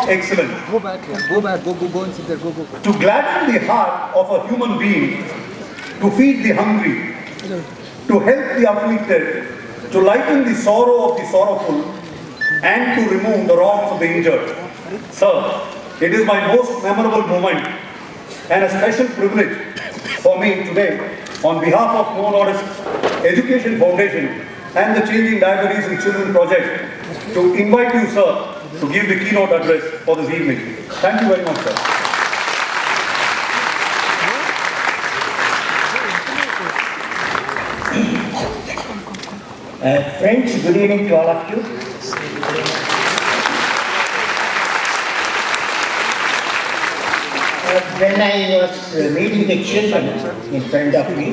excellent. Go back, go and sit there, go. To gladden the heart of a human being, to feed the hungry, to help the afflicted, to lighten the sorrow of the sorrowful, and to remove the wrongs of the injured. Sir, it is my most memorable moment and a special privilege for me today, on behalf of No Notice Education Foundation and the Changing Diabetes in Children Project, to invite you, sir, to give the keynote address for this evening. Thank you very much, sir. Friends, good evening to all of you. When I was meeting the children in front of me,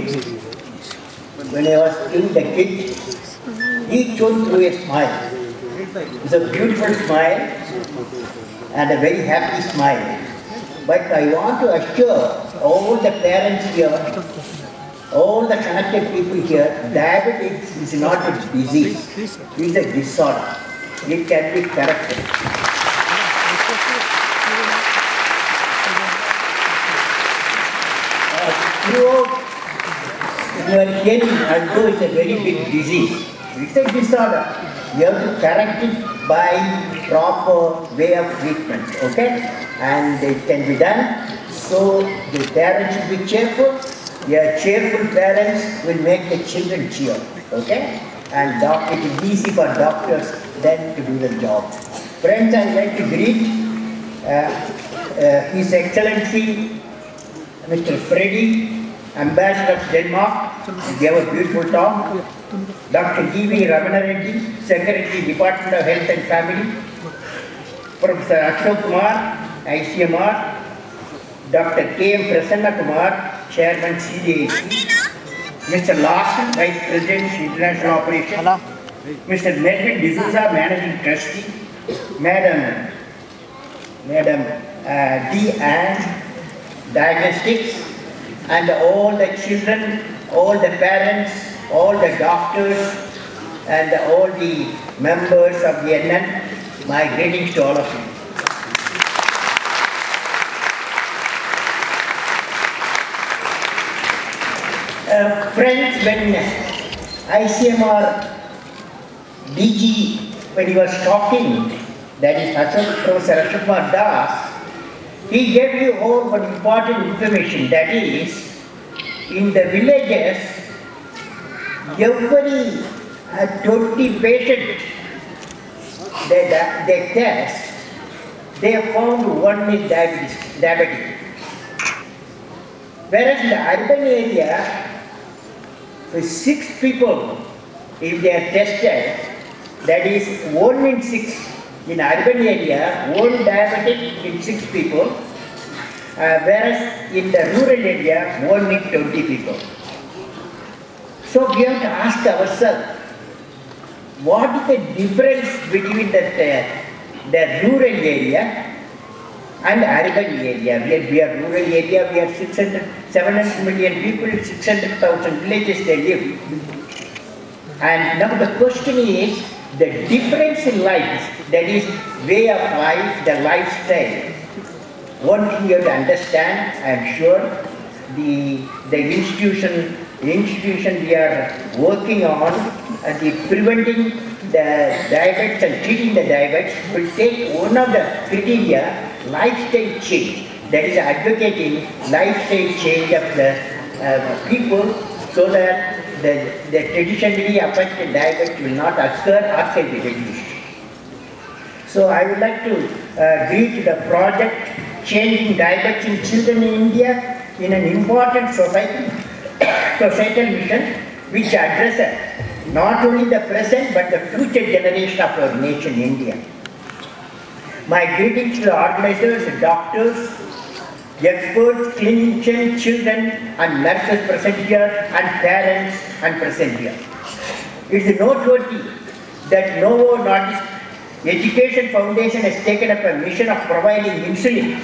when I was in the kid, each one threw a smile. It's a beautiful smile and a very happy smile. But I want to assure all the parents here, all the connected people here, diabetes is not a disease, it is a disorder. It can be corrected. Throughout your hearing, although it's a very big disease, it's a disorder. You have to correct it by proper way of treatment, okay? And it can be done. So the parents should be cheerful. Your cheerful parents will make the children cheer, okay? And it is easy for doctors then to do the job. Friends, I'd like to greet His Excellency Mr. Freddy, Ambassador of Denmark. He gave a beautiful talk. Dr. E.V. Ramana Reddy, Secretary, Department of Health and Family. Professor Ashok Kumar, ICMR. Dr. K.M. Prasanna Kumar, Chairman CDAC. Mr. Larson, Vice President, International Operations. Mr. Medved D'Souza, Managing Trustee. Madam D. Anne, Diagnostics, and all the children, all the parents, all the doctors, and all the members of the NN, my greetings to all of you. Friends, when ICMR DG, when he was talking, that is Professor Ashok Kumar Das, he gave you all one important information, that is, in the villages, every 20 patients they test, they found one is diabetic. Whereas in the urban area, for 6 people, if they are tested, that is 1 in 6 in urban area, 1 diabetic in 6 people, whereas in the rural area, 1 in 20 people. So we have to ask ourselves, what is the difference between the rural area and urban area? We are rural area, we are 700 million people, 600,000 villages they live. And now the question is, the difference in life, that is way of life, the lifestyle. One thing you have to understand, I am sure, the institution we are working on, the preventing the diabetes and treating the diabetes will take one of the criteria, lifestyle change. That is advocating lifestyle change of the people so that the traditionally affected diabetes will not occur or can be reduced. So I would like to greet the project Changing Diabetes in Children in India in an important societal mission which addresses not only the present but the future generation of our nation, India. My greetings to the organizers, doctors, experts, clinicians, children and nurses present here and parents and present here. It is noteworthy that Novo Nordisk Education Foundation has taken up a mission of providing insulin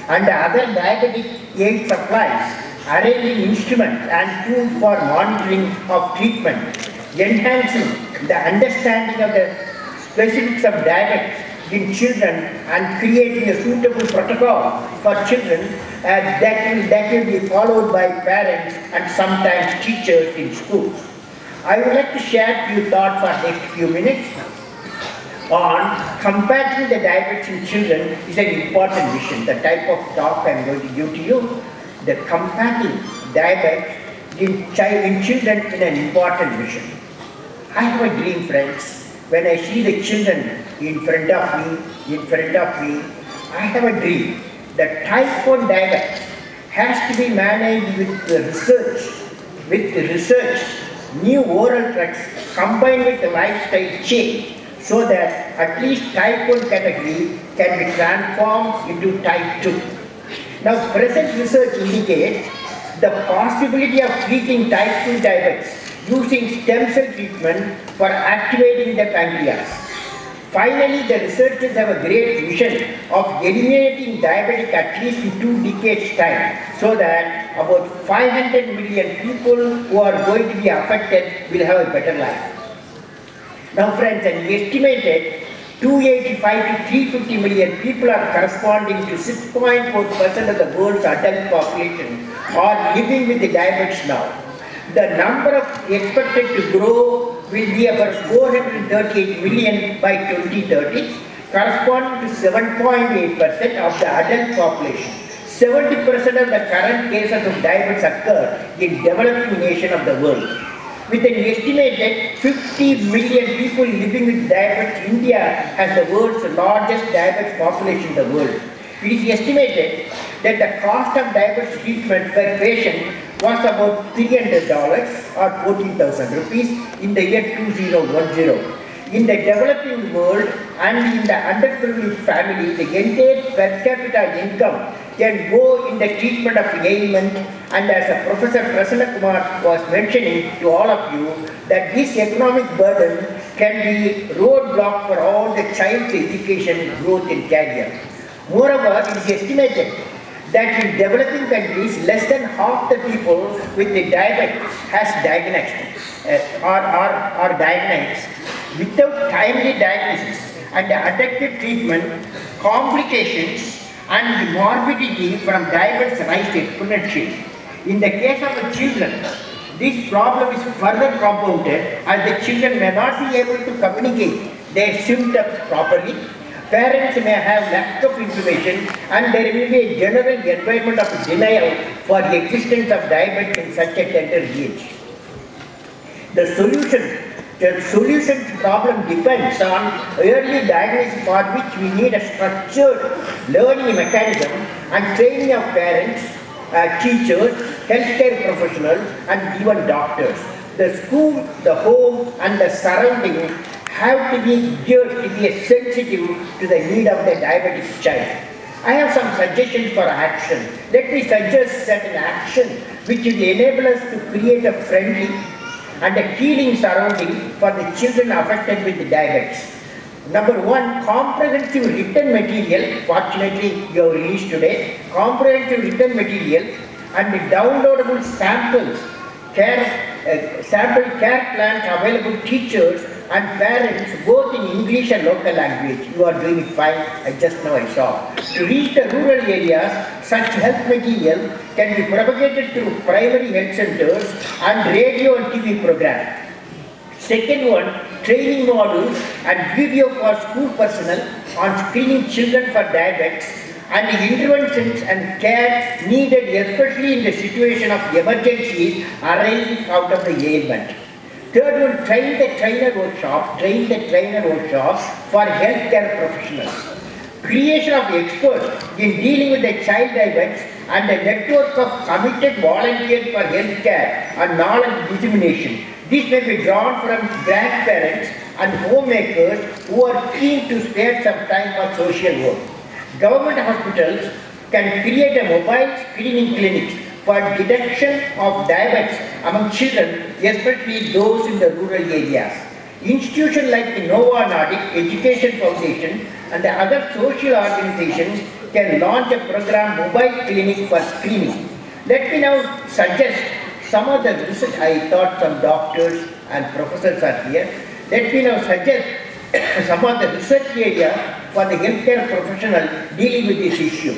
and other diabetic aid supplies, arranging instruments and tools for monitoring of treatment, enhancing the understanding of the specifics of diabetes in children and creating a suitable protocol for children that will be followed by parents and sometimes teachers in schools. I would like to share a few thoughts for next few minutes on combating the diabetes in children is an important mission. The type of talk I am going to give to you, the combating diabetes in children is an important mission. I have a dream, friends. When I see the children in front of me, I have a dream that type 1 diabetes has to be managed with research, new oral drugs combined with the lifestyle change, so that at least type 1 category can be transformed into type 2. Now, present research indicates the possibility of treating type 2 diabetes using stem cell treatment for activating the pancreas. Finally, the researchers have a great vision of eliminating diabetes at least in 2 decades time, so that about 500 million people who are going to be affected will have a better life. Now friends, an estimated 285 to 350 million people are corresponding to 6.4% of the world's adult population are living with the diabetes now. The number of expected to grow will be about 438 million by 2030, corresponding to 7.8% of the adult population. 70% of the current cases of diabetes occur in developing nations of the world. With an estimated 50 million people living with diabetes, India has the world's largest diabetes population in the world. It is estimated that the cost of diabetes treatment per patient was about $300 or 14,000 rupees in the year 2010. In the developing world and in the underprivileged family, the entire per capita income can go in the treatment of ailment, and as a Professor Prasanna Kumar was mentioning to all of you, that this economic burden can be roadblock for all the child's education, growth and career. Moreover, it is estimated that in developing countries, less than half the people with the diabetes has diagnosed or diagnosed. Without timely diagnosis and adequate treatment, complications and morbidity from diabetes rise exponentially. In the case of the children, this problem is further compounded as the children may not be able to communicate their symptoms properly. Parents may have lack of information, and there will be a general environment of denial for the existence of diabetes in such a tender age. The solution to the problem depends on early diagnosis, for which we need a structured learning mechanism and training of parents, teachers, healthcare professionals and even doctors. The school, the home and the surrounding have to be geared to be sensitive to the need of the diabetic child. I have some suggestions for action. Let me suggest certain action which will enable us to create a friendly and a healing surrounding for the children affected with diabetes. Number one, comprehensive written material. Fortunately, you have released today. Comprehensive written material and downloadable samples, sample care plans available to teachers and parents both in English and local language. You are doing it fine. Just now I saw. To reach the rural areas, such health material can be propagated through primary health centers and radio and TV programs. Second one, training modules and video for school personnel on screening children for diabetes and the interventions and care needed, especially in the situation of emergencies arising out of the ailment. Third one, train the trainer workshops for healthcare professionals. Creation of experts in dealing with the child diabetes and a network of committed volunteers for healthcare and knowledge dissemination. This may be drawn from grandparents and homemakers who are keen to spare some time for social work. Government hospitals can create a mobile screening clinics for detection of diabetes among children, especially those in the rural areas. Institutions like the Nova Nordic Education Foundation and the other social organizations can launch a program, mobile clinic for screening. Let me now suggest some of the research. I thought some doctors and professors are here. Let me now suggest some of the research area for the healthcare professional dealing with this issue.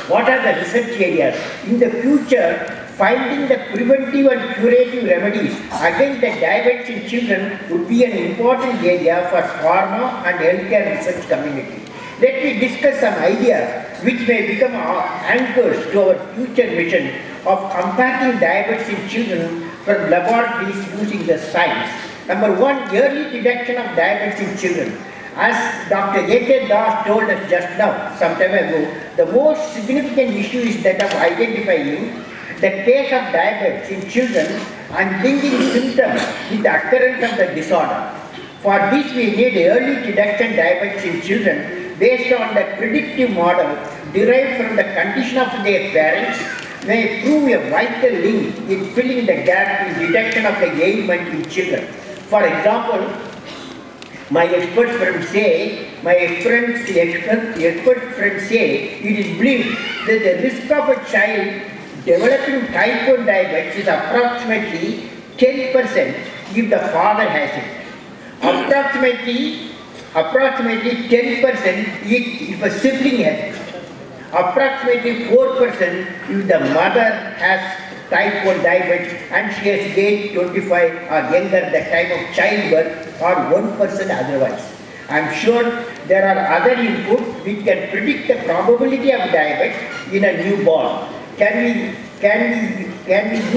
What are the research areas? In the future, finding the preventive and curative remedies against the diabetes in children would be an important area for pharma and healthcare research community. Let me discuss some ideas which may become anchors to our future mission of combating diabetes in children from laboratories using the science. Number one, early detection of diabetes in children. As Dr. Azad told us just now, some time ago, the most significant issue is that of identifying the case of diabetes in children and linking symptoms with the occurrence of the disorder. For this, we need early detection diabetes in children based on the predictive model derived from the condition of their parents may prove a vital link in filling the gap in detection of the ailment in children. For example, my expert friends say it is believed that the risk of a child developing type 1 diabetes is approximately 10% if the father has it. Approximately 10% if a sibling has it. Approximately 4% if the mother has type 1 diabetes and she has age 25 or younger at the time of childbirth, or 1% otherwise. I am sure there are other inputs which can predict the probability of diabetes in a newborn. Can we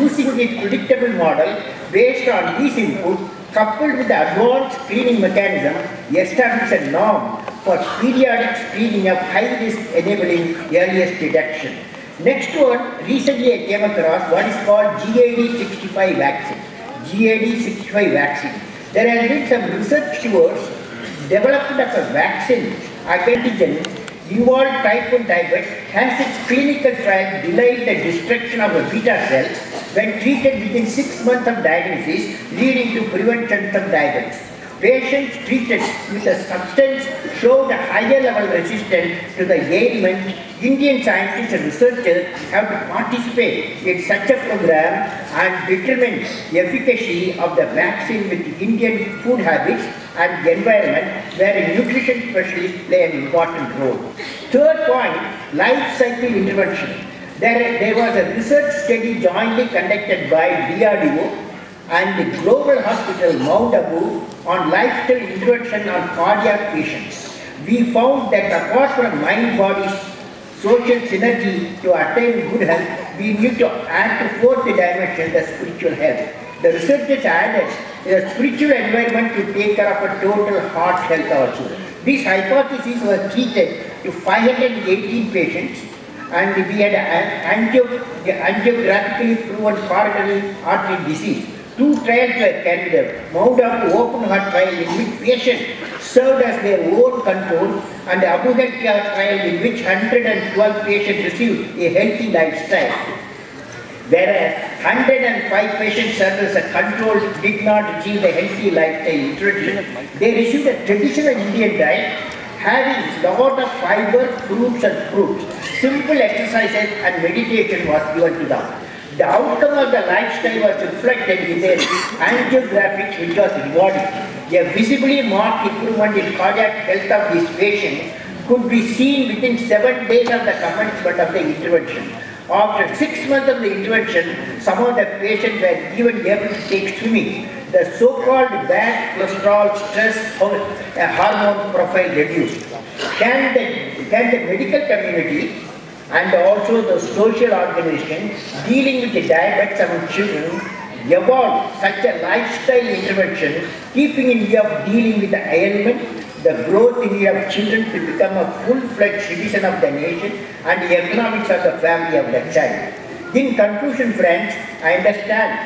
using this predictable model based on these inputs coupled with the advanced screening mechanism establish a norm for periodic screening of high risk enabling earliest detection. Next one, recently I came across what is called GAD65 vaccine. GAD65 vaccine. There has been some research towards development of a vaccine against evolved type 1 diabetes has its clinical trial delayed the destruction of a beta cell when treated within 6 months of diagnosis, leading to prevention of diabetes. Patients treated with a substance showed a higher level resistance to the ailment. Indian scientists and researchers have to participate in such a program and determine the efficacy of the vaccine with Indian food habits and the environment where a nutrition specialist play an important role. Third point, life cycle intervention. There was a research study jointly conducted by DRDO and the Global Hospital Mount Abu on lifestyle intervention on cardiac patients. We found that apart from mind-body social synergy to attain good health, we need to add to fourth dimension, the spiritual health. The researchers added a spiritual environment to take care of a total heart health also. This hypothesis was treated to 518 patients and we had angiographically proven coronary artery disease. 2 trials were carried out. Mount Abu open heart trial in which patients served as their own control and the Abu Dhabi trial in which 112 patients received a healthy lifestyle. Whereas 105 patients served as a control did not achieve the healthy lifestyle intervention. They received a traditional Indian diet having lot of fiber, fruits and fruits. Simple exercises and meditation was given to them. The outcome of the lifestyle was reflected in their angiographics which was rewarding. A visibly marked improvement in cardiac health of these patients could be seen within 7 days of the commencement of the intervention. After 6 months of the intervention, some of the patients were even able to take swimming. The so-called bad cholesterol stress hormone profile reduced. Can the medical community and also the social organization dealing with the diabetes among children evolve such a lifestyle intervention, keeping in view of dealing with the ailment, the growth in view of children to become a full-fledged citizen of the nation and the economics of the family of the child. In conclusion, friends, I understand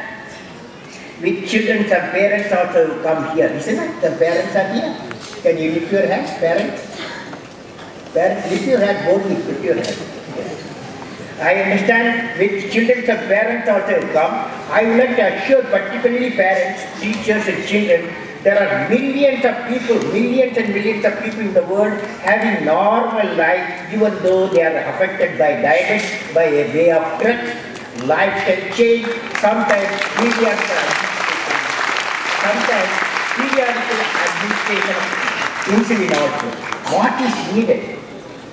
with children, some parents also come here, isn't it? The parents are here. Can you lift your hands, parents? Parents, lift your hands, boldly lift your hands. I understand with children, some parents also come. I would like to assure particularly parents, teachers and children, there are millions of people, millions and millions of people in the world having normal life even though they are affected by diabetes, by a way of drugs, lifestyle change, sometimes media patriarchal administration of insulin also. What is needed?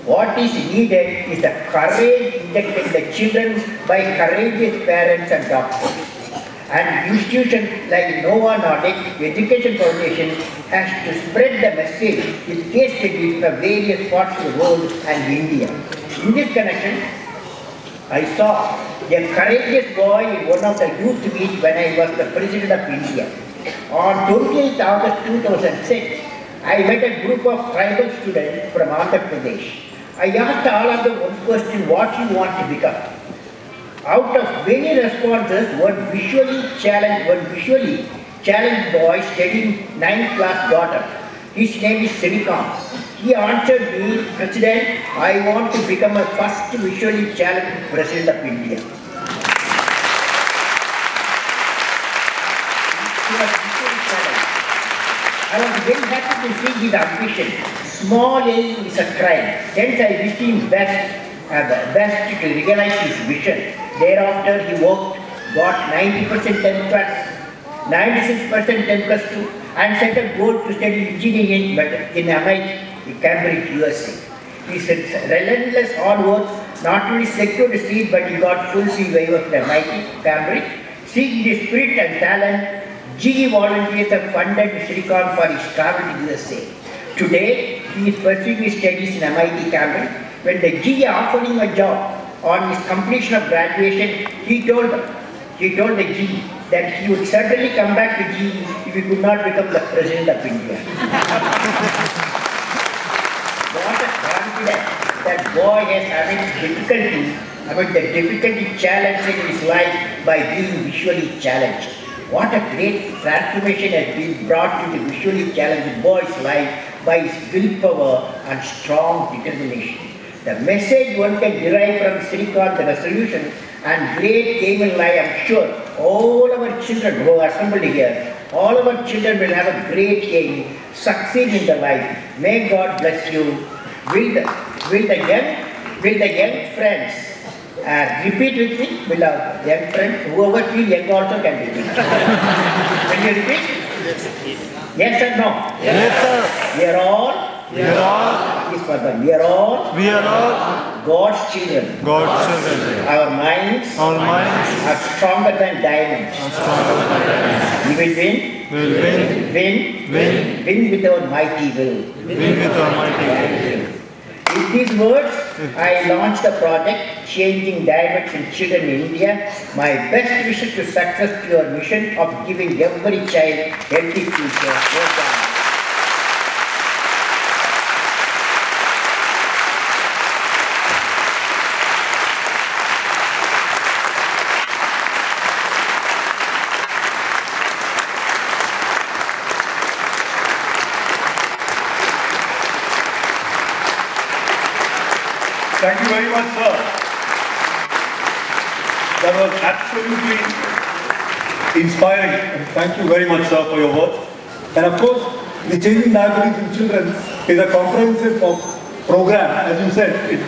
What is needed is the courage injected in the children by courageous parents and doctors. And institutions like Nova Nordic Education Foundation has to spread the message with case studies from various parts of the world and India. In this connection, I saw a courageous boy in one of the youth meet when I was the President of India. On 28th August 2006, I met a group of tribal students from Andhra Pradesh. I asked all of them one question: what you want to become? Out of many responses, one visually challenged boy studying 9th class daughter. His name is Srikanta. He answered me, President, I want to become a first visually challenged President of India. He was visually challenged. I was very happy to see his ambition. Small aim is a crime. Hence I wished him best to realize his vision. Thereafter he worked, got 90% 10 plus, 96% 10 plus 2, and set a goal to study engineering in MIT, Cambridge, USA. His relentless hard work not only secured a seat, but he got full seat waiver from MIT, Cambridge. Seeing his spirit and talent, GE volunteers have funded Srikanta for his travel to USA. Today, he is pursuing his studies in MIT, Cambridge. When the GE offered him a job on his completion of graduation, he told the GE that he would certainly come back to GE if he could not become the President of India. What a confidence that boy has having the difficulty challenging his life by being visually challenged. What a great transformation has been brought to the visually challenged boy's life by his willpower and strong determination. The message one can derive from Srikanta, the resolution and great aim in life, I am sure all our children who are assembled here, all of our children will have a great aim, succeed in the life. May God bless you. Will the young friends repeat with me? Will our young friends, whoever feel young also can repeat. Can you repeat? Yes or no? Yes, sir. We are all. We are all God's children. Our minds are stronger than diamonds. We will win with our mighty will. With these words, I launched the project Changing Diamonds in Children in India. My best wishes to success to your mission of giving every child healthy future. Thank you very much, sir. That was absolutely inspiring. And thank you very much, sir, for your words. And of course, the Changing Diabetes in Children is a comprehensive program. As you said, it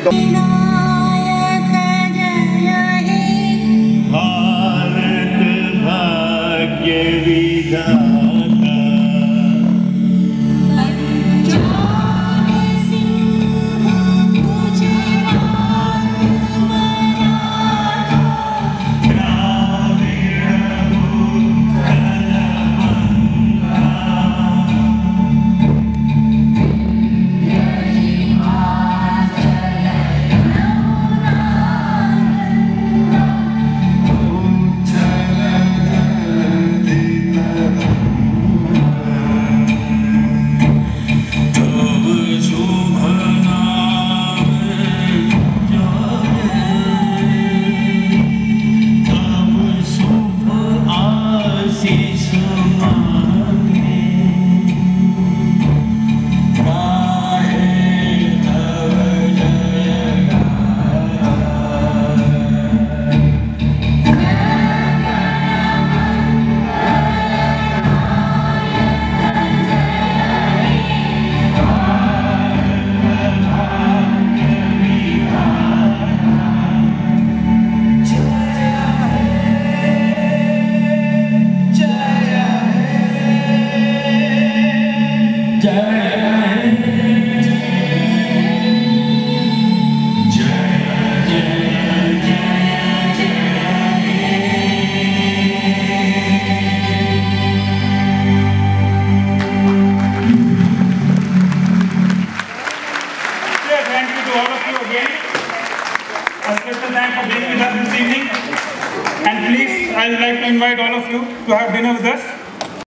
special thanks for being with us this evening. And please, I would like to invite all of you to have dinner with us.